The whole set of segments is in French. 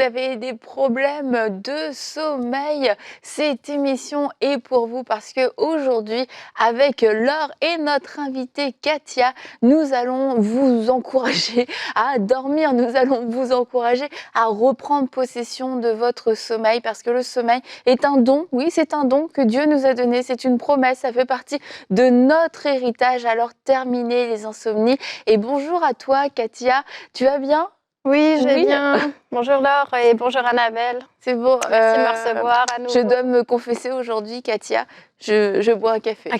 avez des problèmes de sommeil, cette émission est pour vous parce que aujourd'hui, avec Laure et notre invitée Katia, nous allons vous encourager à dormir, nous allons vous encourager à reprendre possession de votre sommeil parce que le sommeil est un don, oui, c'est un don que Dieu nous a donné, c'est une promesse, ça fait partie de notre héritage. Alors terminez les insomnies et bonjour à toi Katia, tu vas bien? Oui, je vais bien. Bonjour Laure et bonjour Annabelle. C'est bon. Merci de me recevoir à nouveau. Je dois me confesser aujourd'hui, Katia, je bois un café.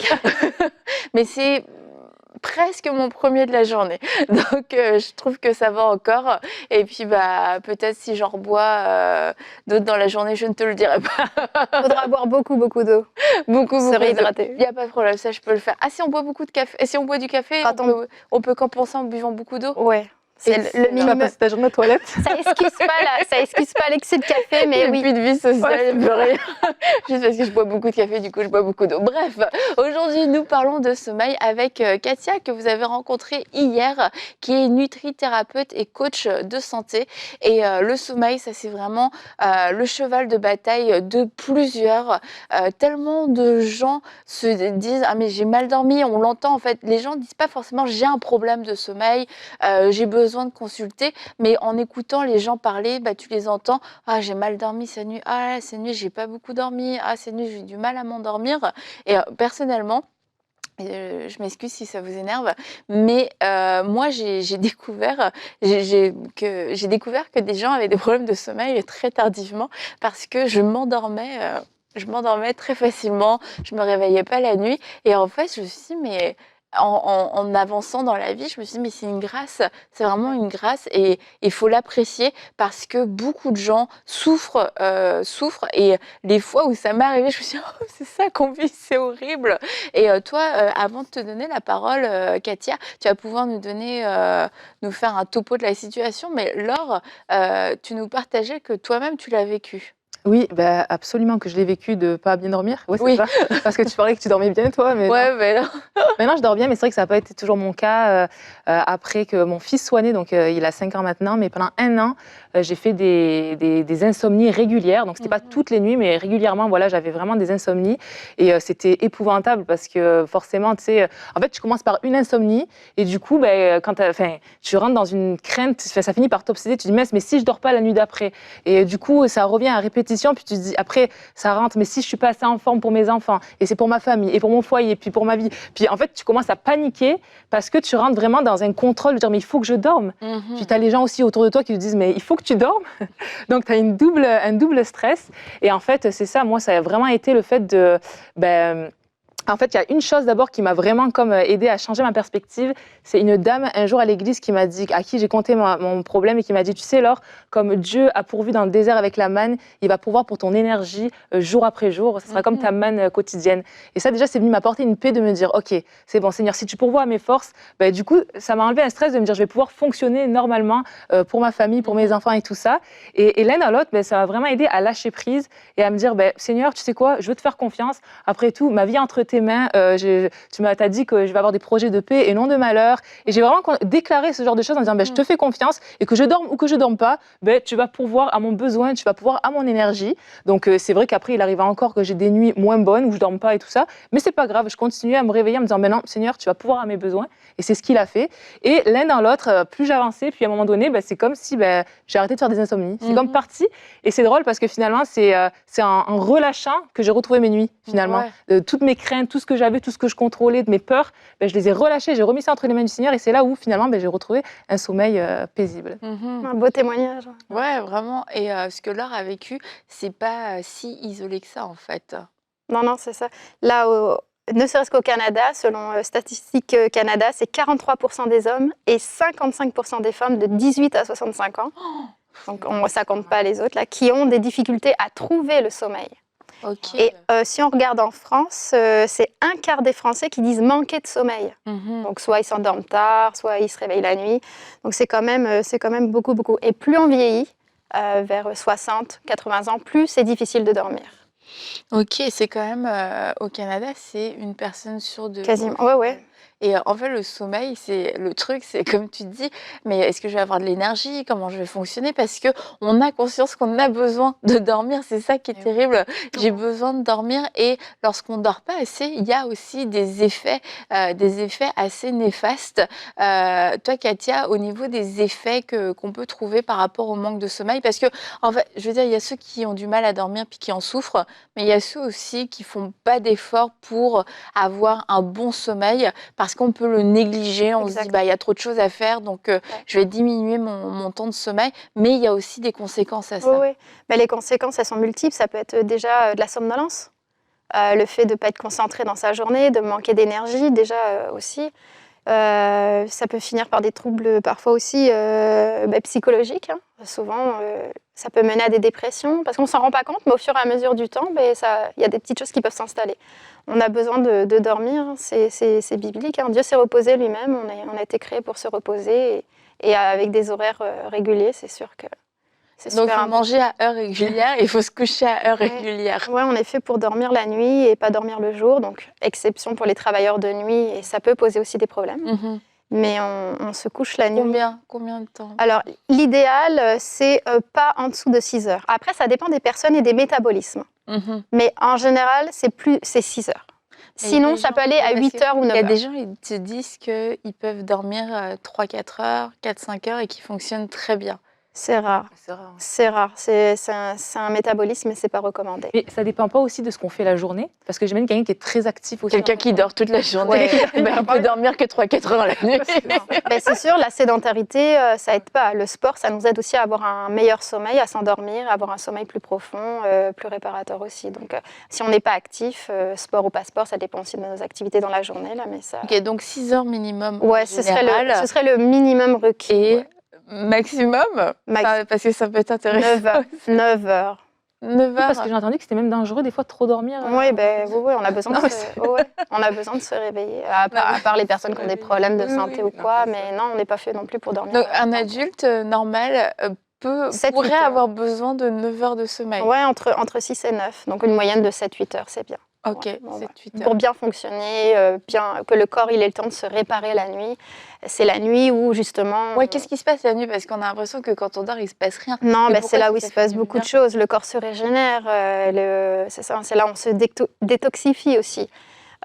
Mais c'est presque mon premier de la journée. Donc, je trouve que ça va encore. Et puis, peut-être si j'en rebois d'autres dans la journée, je ne te le dirai pas. Il faudra boire beaucoup d'eau. Beaucoup d'eau. Hydraté. Il n'y a pas de problème, ça, je peux le faire. Ah, si on boit beaucoup de café, et si on boit du café, on peut compenser en buvant beaucoup d'eau? Ouais. C'est le minimum. Tu vas passer ta journée aux toilettes. Ça excuse pas l'excès de café, mais oui. Plus de vie sociale, plus rien. Juste parce que je bois beaucoup de café, du coup, je bois beaucoup d'eau. Bref, aujourd'hui, nous parlons de sommeil avec Katia, que vous avez rencontrée hier, qui est nutrithérapeute et coach de santé. Et le sommeil, ça, c'est vraiment le cheval de bataille de plusieurs. Tellement de gens se disent « Ah, mais j'ai mal dormi », on l'entend, en fait. Les gens ne disent pas forcément « J'ai un problème de sommeil, j'ai besoin de consulter », mais en écoutant les gens parler, tu les entends. Ah, j'ai mal dormi cette nuit. Ah, cette nuit, j'ai pas beaucoup dormi. Ah, cette nuit, j'ai eu du mal à m'endormir. Et personnellement, je m'excuse si ça vous énerve, mais moi, j'ai découvert que des gens avaient des problèmes de sommeil très tardivement parce que je m'endormais très facilement. Je me réveillais pas la nuit. Et en fait, je me suis dit, mais en avançant dans la vie, je me suis dit, mais c'est une grâce, c'est vraiment une grâce et il faut l'apprécier parce que beaucoup de gens souffrent et les fois où ça m'est arrivé, je me suis dit, oh, c'est ça qu'on vit, c'est horrible. Et toi, avant de te donner la parole, Katia, tu vas pouvoir nous faire un topo de la situation, mais Laure, tu nous partageais que toi-même, tu l'as vécu. Oui, absolument que je l'ai vécu de pas bien dormir. Ouais, c'est Oui. ça. Parce que tu parlais que tu dormais bien, toi. Mais ouais, mais non. Maintenant, je dors bien, mais c'est vrai que ça n'a pas été toujours mon cas. Après que mon fils soit né, donc il a 5 ans maintenant, mais pendant 1 an, j'ai fait des insomnies régulières. Donc, c'était pas toutes les nuits, mais régulièrement, voilà, j'avais vraiment des insomnies. Et c'était épouvantable parce que forcément, tu sais, en fait, tu commences par une insomnie et du coup, quand tu rentres dans une crainte, ça finit par t'obséder. Tu te dis, mais si je dors pas la nuit d'après? Et du coup, ça revient à répétition. Puis tu te dis, après, ça rentre, mais si je suis pas assez en forme pour mes enfants, et c'est pour ma famille, et pour mon foyer, et puis pour ma vie. Puis en fait, tu commences à paniquer parce que tu rentres vraiment dans un contrôle de dire, mais il faut que je dorme. Puis tu as les gens aussi autour de toi qui te disent, mais il faut que tu dormes. Donc tu as un double stress. Et en fait, c'est ça, moi, ça a vraiment été le fait de... En fait, il y a une chose d'abord qui m'a vraiment comme aidé à changer ma perspective. C'est une dame un jour à l'église qui m'a dit, à qui j'ai conté mon problème et qui m'a dit, tu sais Laure, comme Dieu a pourvu dans le désert avec la manne, il va pourvoir pour ton énergie jour après jour. Ce sera comme ta manne quotidienne. Et ça déjà, c'est venu m'apporter une paix de me dire, ok, c'est bon Seigneur, si tu pourvois à mes forces, du coup, ça m'a enlevé un stress de me dire, je vais pouvoir fonctionner normalement pour ma famille, pour mes enfants et tout ça. Et l'un dans l'autre, ça m'a vraiment aidé à lâcher prise et à me dire, Seigneur, tu sais quoi, je veux te faire confiance. Après tout, ma vie entre tes mains, tu m'as dit que je vais avoir des projets de paix et non de malheur. Et j'ai vraiment déclaré ce genre de choses en disant, je te fais confiance et que je dorme ou que je dorme pas, tu vas pourvoir à mon besoin, tu vas pourvoir à mon énergie. Donc c'est vrai qu'après, il arrive encore que j'ai des nuits moins bonnes où je dorme pas et tout ça, mais c'est pas grave, je continue à me réveiller en me disant, non, Seigneur, tu vas pourvoir à mes besoins. Et c'est ce qu'il a fait. Et l'un dans l'autre, plus j'avançais, puis à un moment donné, c'est comme si j'ai arrêté de faire des insomnies. C'est comme parti. Et c'est drôle parce que finalement, c'est en relâchant que j'ai retrouvé mes nuits, finalement. Toutes mes craintes, tout ce que j'avais, tout ce que je contrôlais, de mes peurs, je les ai relâchées, j'ai remis ça entre les mains du Seigneur. Et c'est là où, finalement, j'ai retrouvé un sommeil paisible. Un beau témoignage. Ouais, vraiment. Et ce que Laure a vécu, c'est pas si isolé que ça, en fait. Non, c'est ça. Là, ne serait-ce qu'au Canada, selon Statistique Canada, c'est 43% des hommes et 55% des femmes de 18 à 65 ans, donc ça compte pas les autres, là, qui ont des difficultés à trouver le sommeil. Okay. Et si on regarde en France, c'est 1/4 des Français qui disent manquer de sommeil. Donc soit ils s'endorment tard, soit ils se réveillent la nuit. Donc c'est quand même beaucoup. Et plus on vieillit, vers 60, 80 ans, plus c'est difficile de dormir. Ok, c'est quand même au Canada, c'est une personne sur deux. Quasiment. Ouais, ouais. Et en fait, le sommeil, c'est le truc, c'est comme tu dis, mais est-ce que je vais avoir de l'énergie? Comment je vais fonctionner? Parce que on a conscience qu'on a besoin de dormir, c'est ça qui est terrible. J'ai besoin de dormir et lorsqu'on dort pas assez, il y a aussi des effets assez néfastes. Toi, Katia, au niveau des effets qu'on peut trouver par rapport au manque de sommeil, parce que en fait, je veux dire, il y a ceux qui ont du mal à dormir puis qui en souffrent, mais il y a ceux aussi qui font pas d'efforts pour avoir un bon sommeil parce qu'on peut le négliger, on se dit Exact. bah il y a trop de choses à faire donc je vais diminuer mon temps de sommeil, mais il y a aussi des conséquences à ça. Oui, oui. Mais les conséquences, elles sont multiples. Ça peut être déjà de la somnolence, le fait de ne pas être concentré dans sa journée, de manquer d'énergie déjà aussi. Ça peut finir par des troubles parfois aussi psychologiques. Hein. Souvent, ça peut mener à des dépressions parce qu'on ne s'en rend pas compte, mais au fur et à mesure du temps, il y a des petites choses qui peuvent s'installer. On a besoin de dormir, hein. C'est biblique. Hein. Dieu s'est reposé lui-même, on a été créé pour se reposer et avec des horaires réguliers, c'est sûr que c'est Donc, super il faut important. manger à heure régulière et il faut se coucher à heure régulière. Ouais, on est fait pour dormir la nuit et pas dormir le jour, donc exception pour les travailleurs de nuit, et ça peut poser aussi des problèmes. Mhm. Mais on se couche la nuit. Combien de temps? Alors, l'idéal, c'est pas en dessous de 6 heures. Après, ça dépend des personnes et des métabolismes. Mhm. Mais en général, c'est 6 heures. Mais il y a Sinon, des ça gens- peut aller à parce 8 que heures ou 9 Il y a heures. des gens, ils te disent qu'ils peuvent dormir 3-4 heures, 4-5 heures et qui fonctionnent très bien. C'est rare. C'est rare. C'est rare. C'est un métabolisme, mais c'est pas recommandé. Mais ça dépend pas aussi de ce qu'on fait la journée, parce que j'imagine quelqu'un qui est très actif aussi. Quelqu'un qui dort toute la journée, Ouais. il peut dormir que 3-4 heures la nuit. C'est sûr, la sédentarité, ça aide pas. Le sport, ça nous aide aussi à avoir un meilleur sommeil, à s'endormir, à avoir un sommeil plus profond, plus réparateur aussi. Donc, si on n'est pas actif, sport ou pas sport, ça dépend aussi de nos activités dans la journée. Là, mais ça... Ok, donc 6 heures minimum Ouais, en ce général. serait le minimum requis. Et Ouais. maximum, Max- parce que ça peut être intéressant. 9 heures. 9 heures. 9 Parce heures. que j'ai entendu que c'était même dangereux des fois de trop dormir. Oui, on a besoin Non, de mais on a besoin de se réveiller. À part les personnes qui ont des problèmes de santé ou quoi, mais non, on n'est pas fait non plus pour dormir. Donc un adulte normal 7-8 pourrait heures. avoir besoin de 9 heures de sommeil. Ouais, entre 6 et 9. Donc une moyenne de 7-8 heures, c'est bien. Ok, Ouais, bon, 7-8 heures. Pour bien fonctionner, que le corps il ait le temps de se réparer la nuit. C'est la nuit où justement... Ouais, qu'est-ce qui se passe la nuit? Parce qu'on a l'impression que quand on dort, il se passe rien. Non, Mais c'est pourquoi là ça où il fait se passe du beaucoup bien de choses. Le corps se régénère, c'est ça, c'est là où on se détoxifie aussi.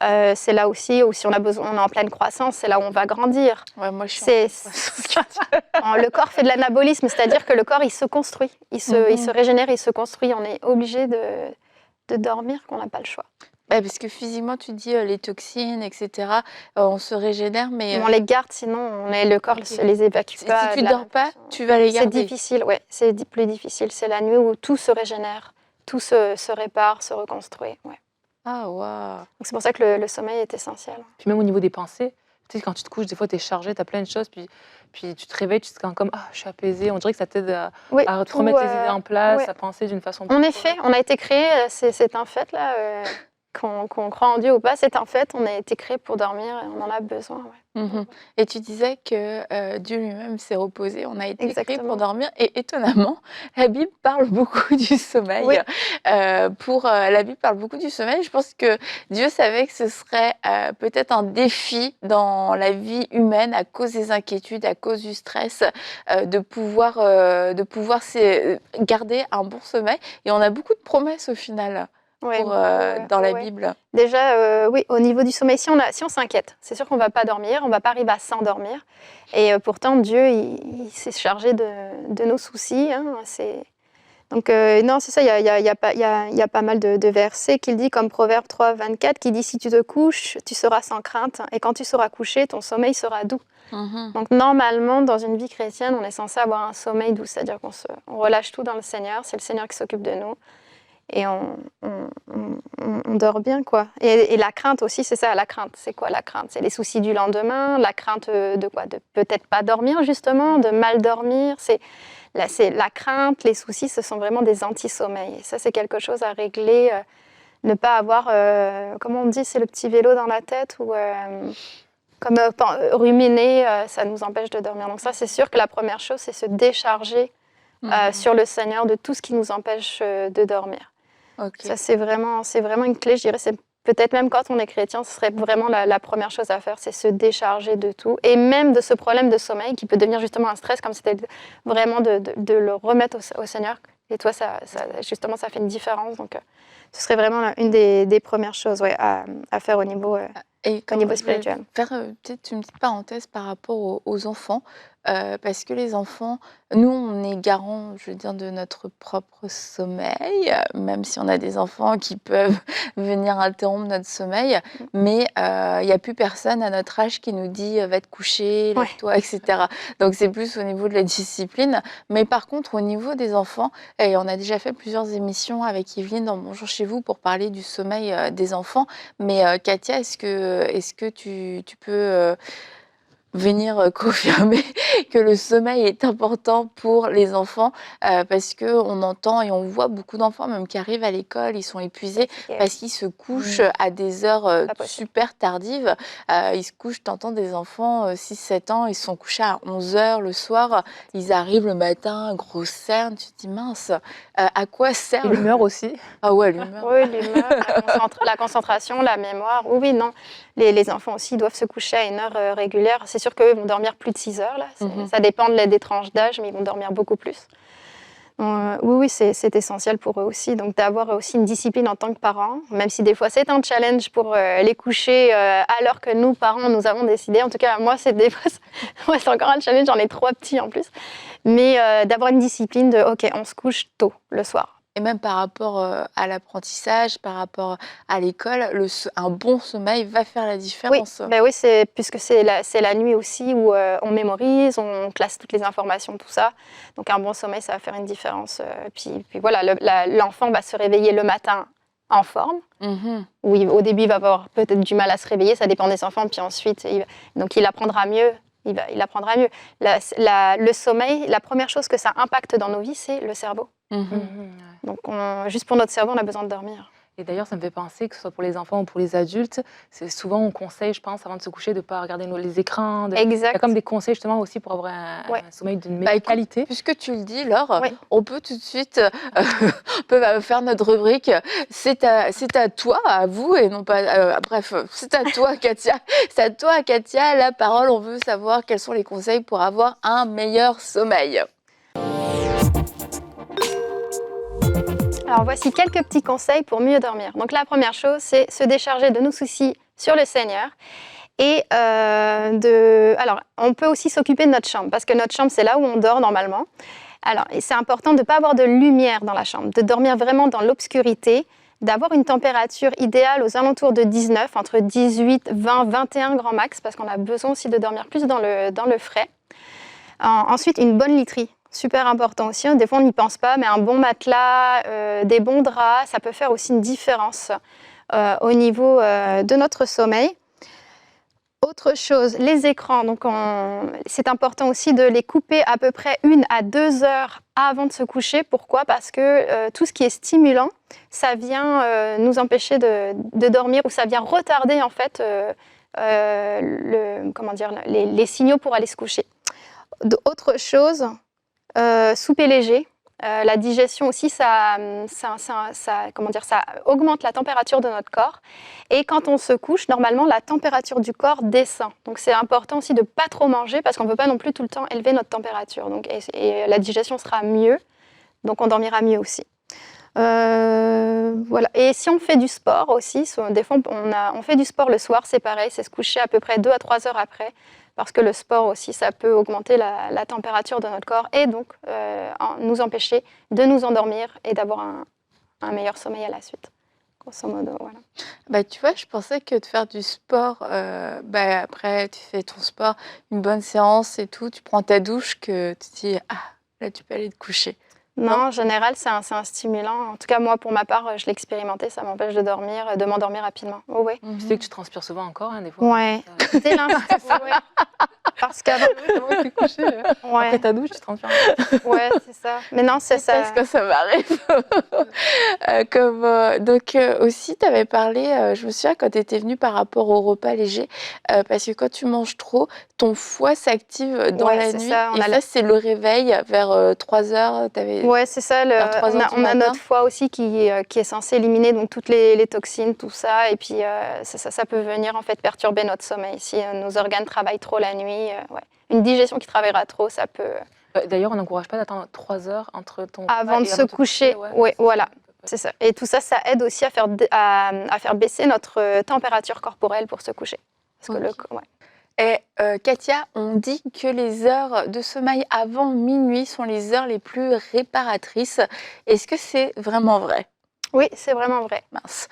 C'est là aussi où si on est en pleine croissance, c'est là où on va grandir. Ouais, moi je suis Le corps fait de l'anabolisme, c'est-à-dire que le corps il se construit, il se régénère, il se construit. On est obligé de dormir, qu'on n'a pas le choix. Ouais, parce que physiquement, tu dis les toxines, etc. On se régénère, mais On les garde, sinon le corps ne les évacue pas. si tu dors pas, tu vas les C'est garder. difficile, ouais. C'est plus difficile. C'est la nuit où tout se régénère, tout se répare, se reconstruit. Ouais. Ah, waouh. Donc c'est pour ça que le sommeil est essentiel. Puis même au niveau des pensées, tu sais, quand tu te couches, des fois, tu es chargé, tu as plein de choses, puis tu te réveilles, tu te sens comme « Ah, je suis apaisée ». On dirait que ça t'aide à te remettre tes idées en place, à penser d'une façon plus En effet, on a été créé, c'est un fait, là, qu'on croit en Dieu ou pas, c'est un fait, on a été créé pour dormir et on en a besoin. Ouais. Et tu disais que Dieu lui-même s'est reposé, on a été créé Exactement. pour dormir. Et étonnamment, la Bible parle beaucoup du sommeil. Oui. La Bible parle beaucoup du sommeil. Je pense que Dieu savait que ce serait peut-être un défi dans la vie humaine à cause des inquiétudes, à cause du stress, de pouvoir garder un bon sommeil. Et on a beaucoup de promesses au final dans la Bible. Déjà, oui, au niveau du sommeil, si on s'inquiète, c'est sûr qu'on ne va pas dormir, on ne va pas arriver à s'endormir. Et pourtant, Dieu, il s'est chargé de nos soucis. Hein, donc, non, c'est ça, il y a pas mal de versets qu'il dit, comme Proverbe 3, 24, qui dit « Si tu te couches, tu seras sans crainte, et quand tu seras couché, ton sommeil sera doux. » Donc, normalement, dans une vie chrétienne, on est censé avoir un sommeil doux, c'est-à-dire qu'on relâche tout dans le Seigneur, c'est le Seigneur qui s'occupe de nous. Et on dort bien, quoi. Et la crainte aussi, c'est ça, la crainte. C'est quoi la crainte? C'est les soucis du lendemain, la crainte de quoi? De peut-être pas dormir, justement, de mal dormir. C'est la crainte, les soucis, ce sont vraiment des anti-sommeils. Et ça, c'est quelque chose à régler. Ne pas avoir, comment on dit, c'est le petit vélo dans la tête ou... ruminer, ça nous empêche de dormir. Donc ça, c'est sûr que la première chose, c'est se décharger sur le Seigneur de tout ce qui nous empêche de dormir. Ok. Ça, c'est vraiment une clé, je dirais. C'est peut-être même quand on est chrétien, ce serait vraiment la première chose à faire, c'est se décharger de tout. Et même de ce problème de sommeil qui peut devenir justement un stress, comme c'était vraiment de le remettre au Seigneur. Et toi, justement, ça fait une différence. Donc, ce serait vraiment une des premières choses à faire au niveau Et niveau je vais spirituel. faire peut-être une petite parenthèse par rapport aux enfants, parce que les enfants, nous, on est garants, je veux dire, de notre propre sommeil, même si on a des enfants qui peuvent venir interrompre notre sommeil, mais il n'y a plus personne à notre âge qui nous dit va te coucher, Ouais. lève-toi, etc. Donc c'est plus au niveau de la discipline. Mais par contre, au niveau des enfants, et on a déjà fait plusieurs émissions avec Yveline dans Bonjour chez vous pour parler du sommeil des enfants. Mais Katia, est-ce que tu peux venir confirmer que le sommeil est important pour les enfants, parce qu'on entend et on voit beaucoup d'enfants même qui arrivent à l'école, ils sont épuisés parce qu'ils se couchent à des heures Pas possible. super tardives. Ils se couchent, t'entends des enfants 6-7 ans, ils se sont couchés à 11h le soir, ils arrivent le matin, grosse cerne, tu te dis mince, à quoi sert Et l'humeur aussi. Ah ouais, l'humeur. Oui, l'humeur, la concentration, la mémoire. Oui, non. Les enfants aussi doivent se coucher à une heure régulière. C'est sûr qu'eux vont dormir plus de 6 heures. Là. Ça dépend des tranches d'âge, mais ils vont dormir beaucoup plus. Oui, c'est essentiel pour eux aussi. Donc, d'avoir aussi une discipline en tant que parents, même si des fois c'est un challenge pour les coucher alors que nous, parents, nous avons décidé. En tout cas, moi, c'est encore un challenge. J'en ai 3 petits en plus. Mais d'avoir une discipline de, OK, on se couche tôt le soir. Et même par rapport à l'apprentissage, par rapport à l'école, un bon sommeil va faire la différence. Oui, puisque c'est la nuit aussi où on mémorise, on classe toutes les informations, tout ça. Donc un bon sommeil, ça va faire une différence. Puis voilà, l'enfant va se réveiller le matin en forme. Oui, au début, il va avoir peut-être du mal à se réveiller, ça dépend des enfants. Puis ensuite, il apprendra mieux. Il apprendra mieux. Le sommeil, la première chose que ça impacte dans nos vies, c'est le cerveau. Donc, juste pour notre cerveau, on a besoin de dormir. Et d'ailleurs, ça me fait penser que ce soit pour les enfants ou pour les adultes, c'est souvent on conseille, je pense, avant de se coucher, de ne pas regarder les écrans. Il y a comme des conseils justement aussi pour avoir un sommeil d'une meilleure qualité. Puisque tu le dis, Laure, on peut tout de suite faire notre rubrique. C'est à toi, à vous, et non pas... bref, c'est à toi, Katia. C'est à toi, Katia, la parole. On veut savoir quels sont les conseils pour avoir un meilleur sommeil. Alors voici quelques petits conseils pour mieux dormir. Donc la première chose, c'est se décharger de nos soucis sur le Seigneur. Et alors, on peut aussi s'occuper de notre chambre, parce que notre chambre, c'est là où on dort normalement. Alors, c'est important de ne pas avoir de lumière dans la chambre, de dormir vraiment dans l'obscurité, d'avoir une température idéale aux alentours de 19, entre 18, 20, 21 grand max, parce qu'on a besoin aussi de dormir plus dans le frais. Ensuite, une bonne literie. Super important aussi, des fois on n'y pense pas, mais un bon matelas, des bons draps, ça peut faire aussi une différence au niveau de notre sommeil. Autre chose, les écrans, donc c'est important aussi de les couper à peu près 1 à 2 heures avant de se coucher. Pourquoi ? Parce que tout ce qui est stimulant, ça vient nous empêcher de dormir, ou ça vient retarder en fait les signaux pour aller se coucher. Autre chose, souper léger. La digestion aussi, ça augmente la température de notre corps. Et quand on se couche, normalement, la température du corps descend. Donc, c'est important aussi de ne pas trop manger, parce qu'on ne peut pas non plus tout le temps élever notre température. Donc, et la digestion sera mieux, donc on dormira mieux aussi. Voilà. Et si on fait du sport aussi, des fois on fait du sport le soir, c'est pareil, c'est se coucher à peu près 2 à 3 heures après, parce que le sport aussi, ça peut augmenter la température de notre corps et donc nous empêcher de nous endormir et d'avoir un meilleur sommeil à la suite. Grosso modo, voilà. Bah, tu vois, je pensais que de faire du sport, après tu fais ton sport, une bonne séance et tout, tu prends ta douche, que tu te dis, ah, là tu peux aller te coucher. Non, en général, c'est un stimulant. En tout cas, moi, pour ma part, je l'ai expérimenté. Ça m'empêche de m'endormir rapidement. Oh, ouais. Tu sais que tu transpires souvent encore, des fois. Ouais. Dès l'instant, ouais. Parce qu'avant, Comment tu es couché ouais, après ta douche, tu te rends ouais, c'est ça. Mais non, c'est ça. Parce que ça m'arrive. Donc aussi, tu avais parlé, je me souviens quand tu étais venue par rapport au repas léger, parce que quand tu manges trop, ton foie s'active dans Ouais, la c'est nuit. ça, on Et a ça, c'est le réveil vers 3 heures. Ouais, c'est ça. Vers 3 heures du On a matin. notre foie aussi qui est censé éliminer donc, toutes les toxines, tout ça. Et puis, ça peut venir en fait perturber notre sommeil. Si nos organes travaillent trop la nuit, ouais. Une digestion qui travaillera trop, ça peut... D'ailleurs, on n'encourage pas d'attendre 3 heures entre ton repas Avant de et se coucher, ouais, voilà. C'est ça. Et tout ça, ça aide aussi à faire baisser notre température corporelle pour se coucher. Parce que Ok. Et Katia, on dit que les heures de sommeil avant minuit sont les heures les plus réparatrices. Est-ce que c'est vraiment vrai? oui, c'est vraiment vrai. Mince.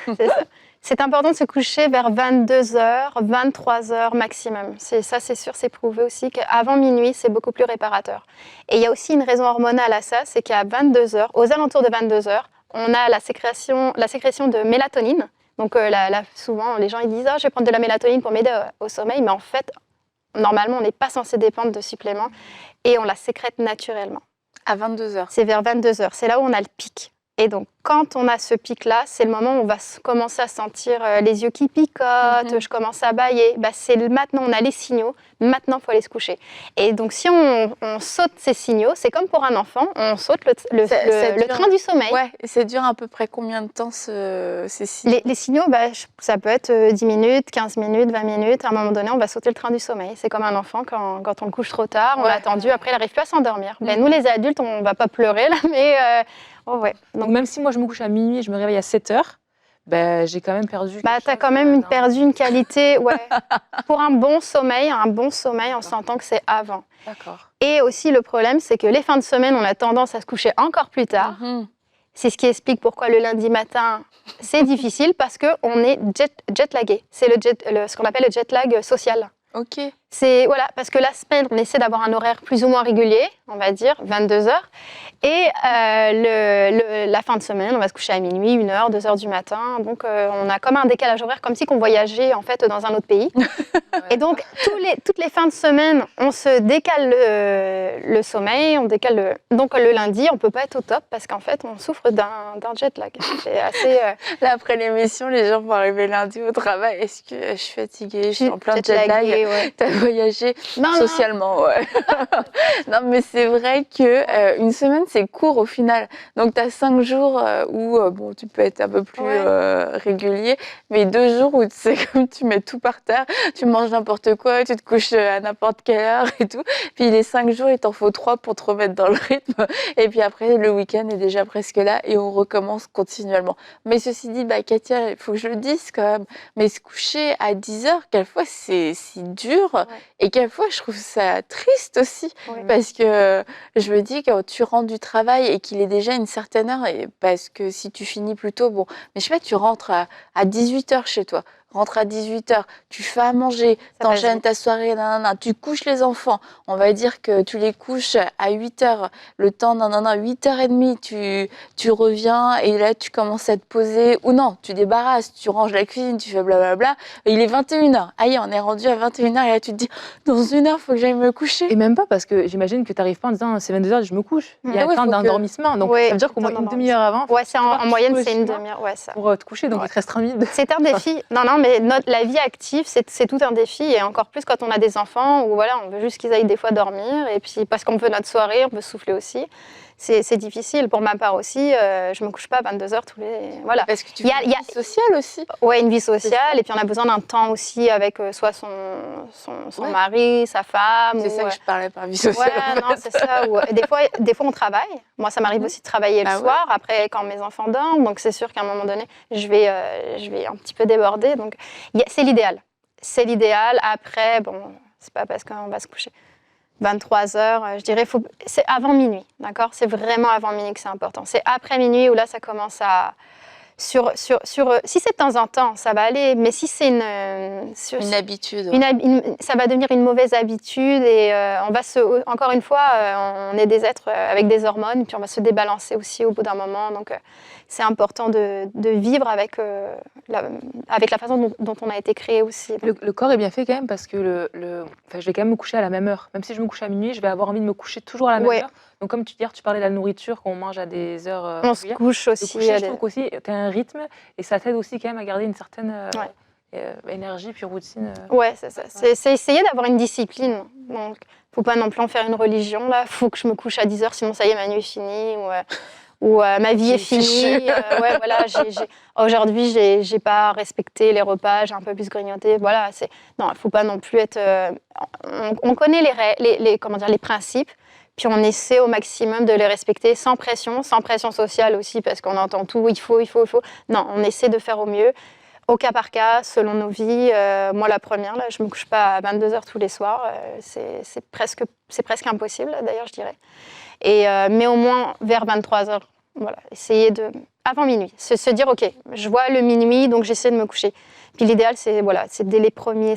C'est ça. C'est important de se coucher vers 22h, 23h maximum. Ça, c'est sûr, c'est prouvé aussi qu'avant minuit, c'est beaucoup plus réparateur. Et il y a aussi une raison hormonale à ça, c'est qu'à 22h, aux alentours de 22h, on a la sécrétion de mélatonine. Donc souvent, les gens ils disent « je vais prendre de la mélatonine pour m'aider au sommeil », mais en fait, normalement, on n'est pas censé dépendre de suppléments et on la sécrète naturellement. À 22 heures. C'est vers 22h, c'est là où on a le pic. Et donc, quand on a ce pic-là, c'est le moment où on va commencer à sentir les yeux qui picotent, je commence à bâiller. Bah, maintenant, on a les signaux, maintenant, il faut aller se coucher. Et donc, si on saute ces signaux, c'est comme pour un enfant, on saute le train du sommeil. Ouais, et ça dure à peu près combien de temps ces signes? Les signaux, ça peut être 10 minutes, 15 minutes, 20 minutes. À un moment donné, on va sauter le train du sommeil. C'est comme un enfant, quand on le couche trop tard, on l'a attendu, après, il n'arrive plus à s'endormir. Nous, les adultes, on ne va pas pleurer, là, mais... ouais. Donc, même si moi je me couche à minuit et je me réveille à 7 heures, j'ai quand même perdu. Tu as quand même perdu une qualité. Ouais. Pour un bon sommeil, on s'entend que c'est avant. D'accord. Et aussi, le problème, c'est que les fins de semaine, on a tendance à se coucher encore plus tard. C'est ce qui explique pourquoi le lundi matin, c'est difficile, parce qu'on est jet-lagué. C'est ce qu'on appelle le jet lag social. Ok. Voilà, parce que la semaine, on essaie d'avoir un horaire plus ou moins régulier, on va dire, 22 heures. Et la fin de semaine, on va se coucher à minuit, 1h, 2h du matin. Donc, on a comme un décalage horaire, comme si on voyageait en fait dans un autre pays. Et donc, toutes les fins de semaine, on se décale le sommeil, donc le lundi, on ne peut pas être au top parce qu'en fait, on souffre d'un jet lag. C'est assez... Là, après l'émission, les gens vont arriver lundi au travail. Est-ce que je suis fatiguée? Je suis en plein jet lag. Ouais. T'as voyagé socialement, ouais. Non, mais c'est vrai que une semaine, c'est court au final. Donc, tu as 5 jours où bon, tu peux être un peu plus régulier, mais 2 jours où c'est comme tu mets tout par terre, tu manges n'importe quoi, tu te couches à n'importe quelle heure et tout. Puis les 5 jours, il t'en faut 3 pour te remettre dans le rythme. Et puis après, le week-end est déjà presque là et on recommence continuellement. Mais ceci dit, Katia, il faut que je le dise quand même, mais se coucher à 10 heures, quelquefois, c'est si dur. Et quelquefois, je trouve ça triste aussi. Parce que je me dis, quand tu rentres du travail et qu'il est déjà une certaine heure, et parce que si tu finis plus tôt, bon, mais je sais pas, tu rentres à 18h chez toi. Rentre à 18h, tu fais à manger, t'enchaînes ta soirée, tu couches les enfants. On va dire que tu les couches à 8h, le temps, 8h30, tu reviens et là, tu commences à te poser. Ou non, tu débarrasses, tu ranges la cuisine, tu fais blablabla. Il est 21h. Aïe, on est rendu à 21h et là, tu te dis, dans 1 heure, il faut que j'aille me coucher. Et même pas, parce que j'imagine que tu n'arrives pas en disant, c'est 22h, je me couche. Il y a un temps d'endormissement. Donc, ça veut dire qu'au moins une demi-heure avant. Ouais, en moyenne, c'est une demi-heure. Ouais, ça. Pour te coucher, donc il te reste 30 minutes. C'est un défi. Non, mais la vie active, c'est tout un défi, et encore plus quand on a des enfants où voilà, on veut juste qu'ils aillent des fois dormir, et puis parce qu'on veut notre soirée, on veut souffler aussi. C'est difficile. Pour ma part aussi, je me couche pas à 22h tous les... Voilà. Parce que tu as une vie sociale aussi. Ouais, une vie sociale, et puis on a besoin d'un temps aussi avec soit son mari, sa femme. C'est ça que je parlais par vie sociale. Ouais, non, c'est ça. Des fois, on travaille. Moi, ça m'arrive aussi de travailler le soir, après quand mes enfants dorment, donc c'est sûr qu'à un moment donné, je vais un petit peu déborder. Donc, c'est l'idéal. C'est l'idéal. Après, bon, c'est pas parce qu'on va se coucher 23h, je dirais, c'est avant minuit, d'accord? C'est vraiment avant minuit que c'est important. C'est après minuit où là, ça commence à... si c'est de temps en temps, ça va aller, mais si c'est une habitude, ça va devenir une mauvaise habitude, et encore une fois, on est des êtres avec des hormones, puis on va se débalancer aussi au bout d'un moment. Donc, c'est important de vivre avec la façon dont on a été créé aussi. Le corps est bien fait quand même parce que enfin, je vais quand même me coucher à la même heure. Même si je me couche à minuit, je vais avoir envie de me coucher toujours à la même Ouais. heure. Donc comme tu parlais de la nourriture, qu'on mange à des heures On se régulières. couche Le aussi. coucher, je trouve qu'aussi, tu as un rythme et ça t'aide aussi quand même à garder une certaine Ouais. énergie puis routine. Ouais, c'est ça. C'est essayer d'avoir une discipline. Donc, faut pas non plus en faire une religion. Là, faut que je me couche à 10h, sinon ça y est, ma nuit est finie. Ou ma vie est finie. Ouais, voilà, aujourd'hui, j'ai pas respecté les repas, j'ai un peu plus grignoté. Voilà, non, il faut pas non plus être. On connaît les principes, puis on essaie au maximum de les respecter sans pression sociale aussi, parce qu'on entend tout, il faut. Non, on essaie de faire au mieux. Au cas par cas, selon nos vies. Moi, la première, là, je me couche pas à 22h tous les soirs. C'est presque impossible, d'ailleurs, je dirais. Mais au moins vers 23h, voilà, essayer avant minuit, se dire, ok, je vois le minuit, donc j'essaie de me coucher. Puis l'idéal, c'est dès les premiers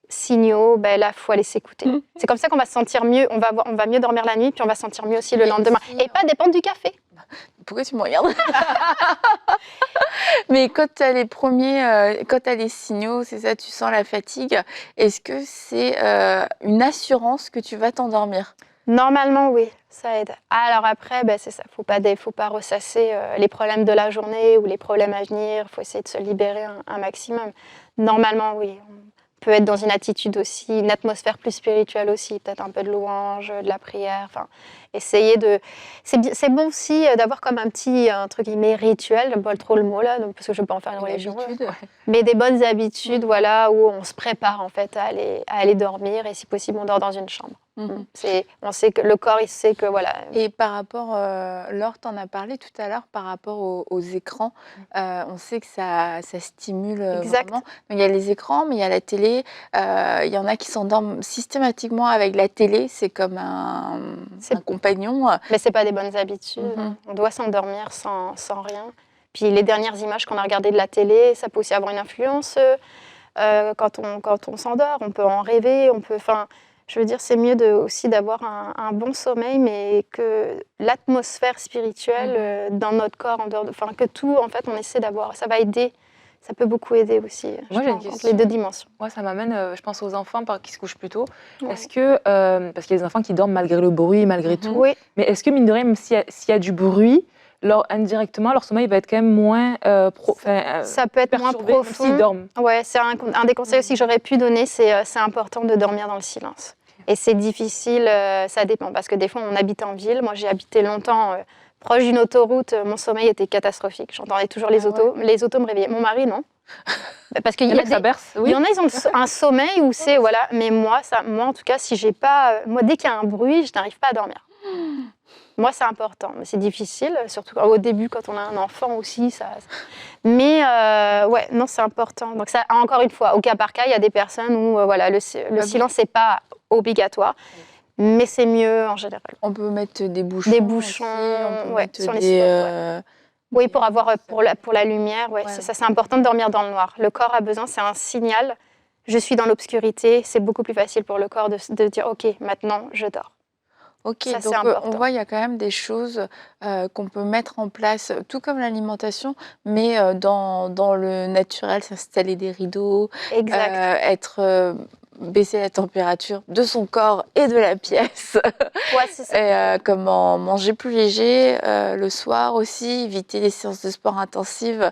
signaux, là, il faut aller s'écouter. C'est comme ça qu'on va se sentir mieux, on va mieux dormir la nuit, puis on va se sentir mieux aussi le lendemain. Et pas dépendre du café. Pourquoi tu me regardes? Mais quand tu as quand tu as les signaux, c'est ça, tu sens la fatigue, est-ce que c'est une assurance que tu vas t'endormir? Normalement, oui, ça aide. Alors après, c'est ça, faut pas ressasser les problèmes de la journée ou les problèmes à venir, faut essayer de se libérer un maximum. Normalement, oui. On peut être dans une attitude aussi, une atmosphère plus spirituelle aussi, peut-être un peu de louange, de la prière, enfin, essayer de... C'est bon aussi d'avoir comme un petit, entre guillemets, rituel, j'aime pas trop le mot là, parce que je ne veux pas en faire une religion. Mais des bonnes habitudes, voilà, où on se prépare en fait à aller dormir, et si possible, on dort dans une chambre. On sait que le corps, il sait que voilà. Et par rapport, Laure, tu en as parlé tout à l'heure, par rapport aux écrans, on sait que ça stimule vraiment. Donc, il y a les écrans, mais il y a la télé. Il y en a qui s'endorment systématiquement avec la télé, c'est comme un compagnon. Mais c'est pas des bonnes habitudes. On doit s'endormir sans rien. Puis les dernières images qu'on a regardées de la télé, ça peut aussi avoir une influence quand on s'endort. On peut en rêver, je veux dire, c'est mieux aussi d'avoir un bon sommeil, mais que l'atmosphère spirituelle dans notre corps, que tout, en fait, on essaie d'avoir. Ça va aider, ça peut beaucoup aider aussi. Moi, j'ai une question. Les deux dimensions. Moi, ça m'amène, je pense aux enfants qui se couchent plus tôt. Ouais. Est-ce que, parce qu'il y a des enfants qui dorment malgré le bruit, malgré tout, oui. Mais est-ce que, mine de rien, même s'il y a du bruit, indirectement, leur sommeil va être quand même moins ça peut être moins profond. S'ils dorment. Ouais, c'est un des conseils aussi que j'aurais pu donner, c'est important de dormir dans le silence. Et c'est difficile, ça dépend, parce que des fois, on habite en ville. Moi, j'ai habité longtemps proche d'une autoroute. Mon sommeil était catastrophique. J'entendais toujours les autos. Les autos me réveillaient. Mon mari, non. Parce qu'il y a ça berce. Oui. Il y en a, ils ont un sommeil où c'est voilà. Mais moi, en tout cas, si j'ai pas, moi, dès qu'il y a un bruit, je n'arrive pas à dormir. Moi, c'est important, mais c'est difficile, surtout au début quand on a un enfant aussi. Mais ouais, non, c'est important. Donc ça, encore une fois, au cas par cas, il y a des personnes où le silence c'est pas obligatoire, mais c'est mieux en général. On peut mettre des bouchons. Des bouchons, on peut mettre sur les spots. Oui, pour la lumière, c'est ça. C'est important de dormir dans le noir. Le corps a besoin, c'est un signal. Je suis dans l'obscurité, c'est beaucoup plus facile pour le corps de dire ok, maintenant je dors. Ok, ça, donc on voit il y a quand même des choses qu'on peut mettre en place, tout comme l'alimentation, mais dans le naturel, s'installer des rideaux, baisser la température de son corps et de la pièce. Ouais, c'est ça. Et comment manger plus léger le soir aussi, éviter les séances de sport intensives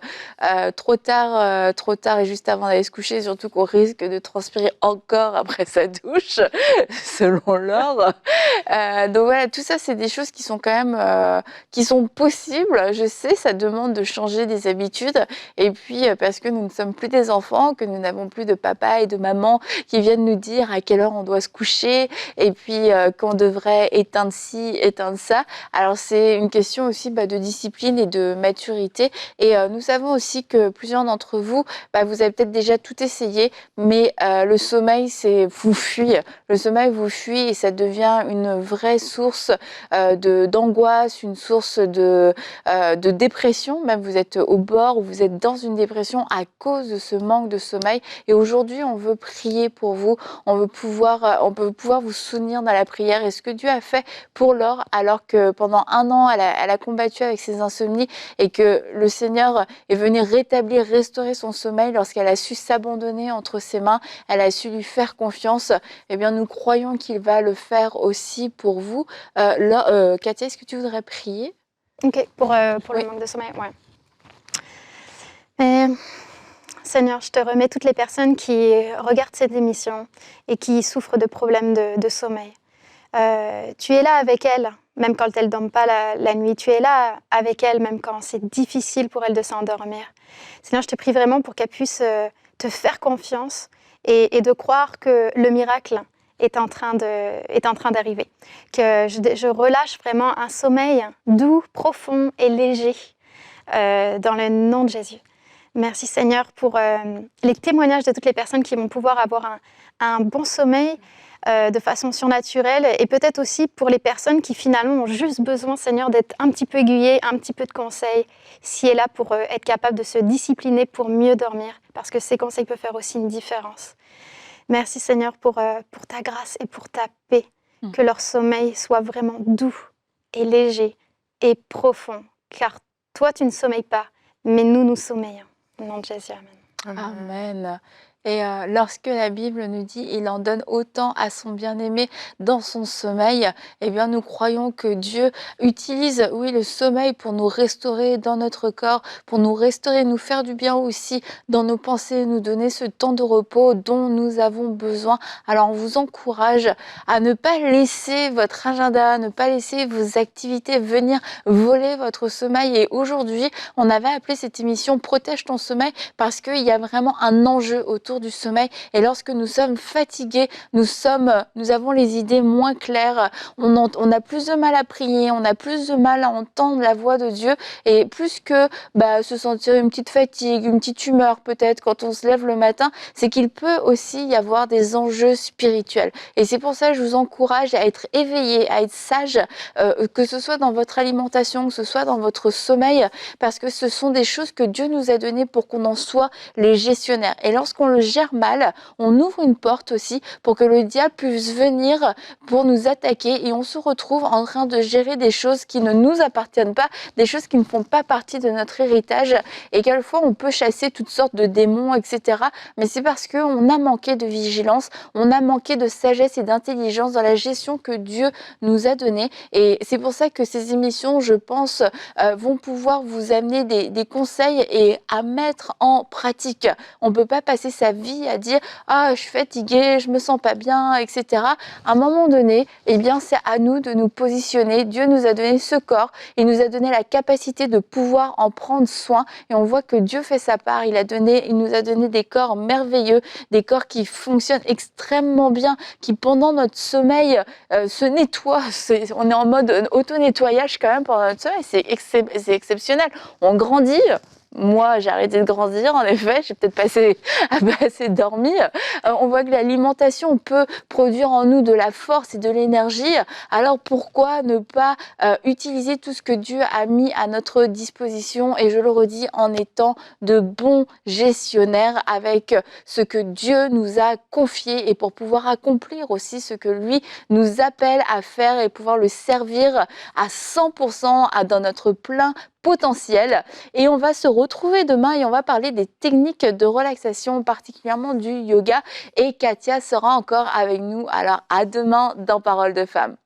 trop tard et juste avant d'aller se coucher, surtout qu'on risque de transpirer encore après sa douche, selon Laure. Donc voilà, tout ça, c'est des choses qui sont quand même qui sont possibles. Je sais, ça demande de changer des habitudes. Et puis, parce que nous ne sommes plus des enfants, que nous n'avons plus de papa et de maman qui viennent nous dire à quelle heure on doit se coucher et puis qu'on devrait éteindre ci, éteindre ça. Alors, c'est une question aussi de discipline et de maturité. Et nous savons aussi que plusieurs d'entre vous, vous avez peut-être déjà tout essayé, mais le sommeil, vous fuit. Le sommeil vous fuit et ça devient une vraie source d'angoisse, une source de dépression. Même vous êtes au bord ou vous êtes dans une dépression à cause de ce manque de sommeil. Et aujourd'hui, on veut prier pour vous. vous. On veut pouvoir vous soutenir dans la prière. Et ce que Dieu a fait pour Laure, alors que pendant 1 an, elle a combattu avec ses insomnies et que le Seigneur est venu rétablir, restaurer son sommeil lorsqu'elle a su s'abandonner entre ses mains, elle a su lui faire confiance. Eh bien, nous croyons qu'il va le faire aussi pour vous. Katia, est-ce que tu voudrais prier? Ok, pour Oui. le manque de sommeil, ouais. Et, Seigneur, je te remets toutes les personnes qui regardent cette émission et qui souffrent de problèmes de sommeil. Tu es là avec elles, même quand elles ne dorment pas la nuit. Tu es là avec elles, même quand c'est difficile pour elles de s'endormir. Seigneur, je te prie vraiment pour qu'elles puissent te faire confiance et de croire que le miracle est en train d'arriver. Que je relâche vraiment un sommeil doux, profond et léger dans le nom de Jésus. Merci Seigneur pour les témoignages de toutes les personnes qui vont pouvoir avoir un bon sommeil de façon surnaturelle et peut-être aussi pour les personnes qui finalement ont juste besoin, Seigneur, d'être un petit peu aiguillées, un petit peu de conseils, si elle est là pour être capable de se discipliner pour mieux dormir, parce que ces conseils peuvent faire aussi une différence. Merci Seigneur pour ta grâce et pour ta paix, que leur sommeil soit vraiment doux et léger et profond, car toi tu ne sommeilles pas, mais nous sommeillons. Au nom de Jésus, amen. Amen. Et lorsque la Bible nous dit « il en donne autant à son bien-aimé dans son sommeil », eh bien nous croyons que Dieu utilise, oui, le sommeil pour nous restaurer dans notre corps, pour nous restaurer, nous faire du bien aussi dans nos pensées, nous donner ce temps de repos dont nous avons besoin. Alors on vous encourage à ne pas laisser votre agenda, ne pas laisser vos activités venir voler votre sommeil. Et aujourd'hui, on avait appelé cette émission « Protège ton sommeil » parce qu'il y a vraiment un enjeu autour du sommeil. Et lorsque nous sommes fatigués, nous avons les idées moins claires, on a plus de mal à prier, on a plus de mal à entendre la voix de Dieu, et plus que se sentir une petite fatigue, une petite humeur peut-être quand on se lève le matin, c'est qu'il peut aussi y avoir des enjeux spirituels. Et c'est pour ça que je vous encourage à être éveillé, à être sage, que ce soit dans votre alimentation, que ce soit dans votre sommeil, parce que ce sont des choses que Dieu nous a données pour qu'on en soit les gestionnaires. Et lorsqu'on le gère mal, on ouvre une porte aussi pour que le diable puisse venir pour nous attaquer et on se retrouve en train de gérer des choses qui ne nous appartiennent pas, des choses qui ne font pas partie de notre héritage, et quelquefois on peut chasser toutes sortes de démons, etc. Mais c'est parce qu'on a manqué de vigilance, on a manqué de sagesse et d'intelligence dans la gestion que Dieu nous a donnée. Et c'est pour ça que ces émissions, je pense, vont pouvoir vous amener des conseils et à mettre en pratique. On ne peut pas passer sa vie à dire « Ah, je suis fatiguée, je me sens pas bien, etc. » À un moment donné, eh bien, c'est à nous de nous positionner. Dieu nous a donné ce corps, il nous a donné la capacité de pouvoir en prendre soin. Et on voit que Dieu fait sa part. Il nous a donné des corps merveilleux, des corps qui fonctionnent extrêmement bien, qui pendant notre sommeil se nettoient. On est en mode auto-nettoyage quand même pendant notre sommeil. C'est exceptionnel. On grandit. Moi, j'ai arrêté de grandir, en effet, j'ai peut-être assez dormi. On voit que l'alimentation peut produire en nous de la force et de l'énergie. Alors pourquoi ne pas utiliser tout ce que Dieu a mis à notre disposition, et je le redis, en étant de bons gestionnaires avec ce que Dieu nous a confié, et pour pouvoir accomplir aussi ce que lui nous appelle à faire et pouvoir le servir à 100% dans notre plein potentiel. Et on va se retrouver demain et on va parler des techniques de relaxation, particulièrement du yoga, et Katia sera encore avec nous. Alors à demain dans Parole de Femme.